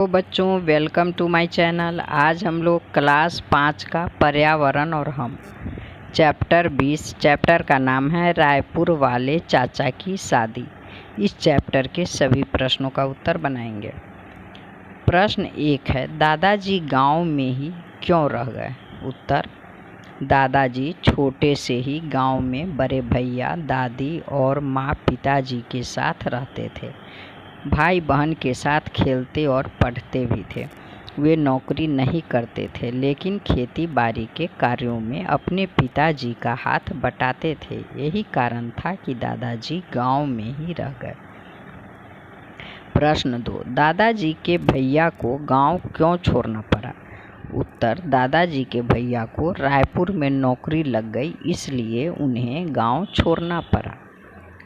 तो बच्चों, welcome to my channel. आज हम लोग क्लास 5 का पर्यावरण और हम चैप्टर 20 चैप्टर का नाम है रायपुर वाले चाचा की शादी। इस चैप्टर के सभी प्रश्नों का उत्तर बनाएंगे। प्रश्न 1 है, दादाजी गांव में ही क्यों रह गए? उत्तर, दादाजी छोटे से ही गांव में बड़े भैया, दादी और माँ पिताजी के साथ रहते थे। भाई बहन के साथ खेलते और पढ़ते भी थे। वे नौकरी नहीं करते थे, लेकिन खेती बाड़ी के कार्यों में अपने पिताजी का हाथ बटाते थे। यही कारण था कि दादाजी गांव में ही रह गए। प्रश्न 2, दादाजी के भैया को गांव क्यों छोड़ना पड़ा? उत्तर, दादाजी के भैया को रायपुर में नौकरी लग गई, इसलिए उन्हें गांव छोड़ना पड़ा।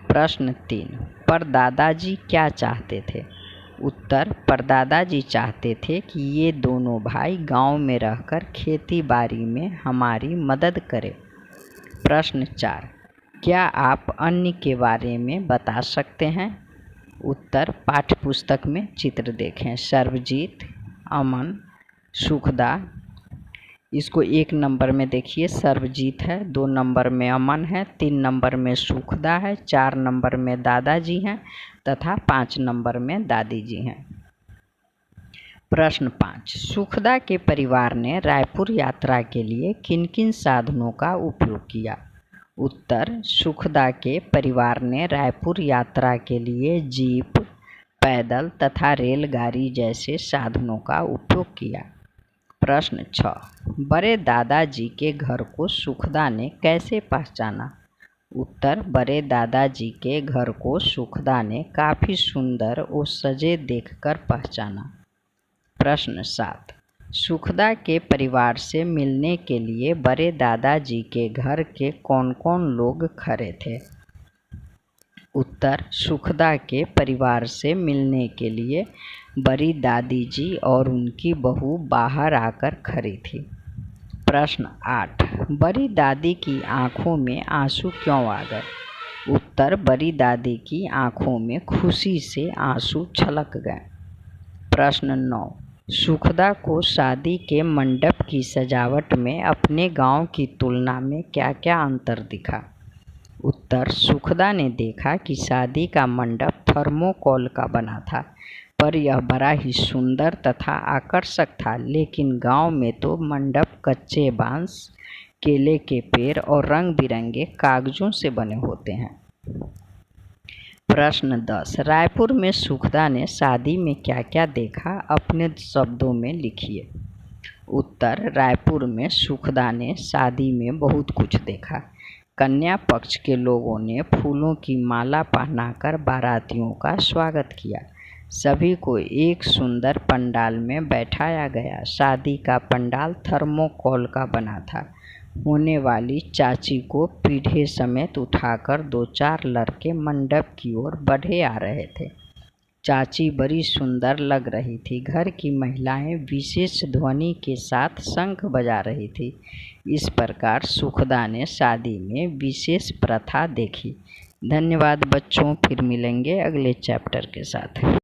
प्रश्न 3, पर दादाजी क्या चाहते थे? उत्तर, पर दादाजी चाहते थे कि ये दोनों भाई गांव में रहकर खेती बाड़ी में हमारी मदद करें। प्रश्न 4, क्या आप अन्य के बारे में बता सकते हैं? उत्तर, पाठ्यपुस्तक में चित्र देखें। सर्वजीत, अमन, सुखदा। इसको 1 नंबर में देखिए, सर्वजीत है, 2 नंबर में अमन है, 3 नंबर में सुखदा है, 4 नंबर में दादाजी हैं तथा 5 नंबर में दादी जी हैं। प्रश्न 5, सुखदा के परिवार ने रायपुर यात्रा के लिए किन किन साधनों का उपयोग किया? उत्तर, सुखदा के परिवार ने रायपुर यात्रा के लिए जीप, पैदल तथा रेलगाड़ी जैसे साधनों का उपयोग किया। प्रश्न 6, बड़े दादाजी के घर को सुखदा ने कैसे पहचाना? उत्तर, बड़े दादाजी के घर को सुखदा ने काफ़ी सुंदर और सजे देखकर पहचाना। प्रश्न 7, सुखदा के परिवार से मिलने के लिए बड़े दादाजी के घर के कौन कौन लोग खड़े थे? उत्तर, सुखदा के परिवार से मिलने के लिए बड़ी दादी जी और उनकी बहू बाहर आकर खड़ी थी। प्रश्न 8, बड़ी दादी की आंखों में आंसू क्यों आ गए? उत्तर, बड़ी दादी की आंखों में खुशी से आंसू छलक गए। प्रश्न 9, सुखदा को शादी के मंडप की सजावट में अपने गांव की तुलना में क्या क्या अंतर दिखा? उत्तर, सुखदा ने देखा कि शादी का मंडप थर्मोकोल का बना था, पर यह बड़ा ही सुंदर तथा आकर्षक था। लेकिन गांव में तो मंडप कच्चे बांस, केले के पेड़ और रंग बिरंगे कागजों से बने होते हैं। प्रश्न 10, रायपुर में सुखदा ने शादी में क्या क्या देखा? अपने शब्दों में लिखिए। उत्तर, रायपुर में सुखदा ने शादी में बहुत कुछ देखा। कन्या पक्ष के लोगों ने फूलों की माला पहनाकर बारातियों का स्वागत किया। सभी को एक सुंदर पंडाल में बैठाया गया। शादी का पंडाल थर्मोकोल का बना था। होने वाली चाची को पीढ़े समेत उठाकर 2-4 लड़के मंडप की ओर बढ़े आ रहे थे। चाची बड़ी सुंदर लग रही थी। घर की महिलाएं विशेष ध्वनि के साथ शंख बजा रही थी। इस प्रकार सुखदा ने शादी में विशेष प्रथा देखी। धन्यवाद बच्चों, फिर मिलेंगे अगले चैप्टर के साथ।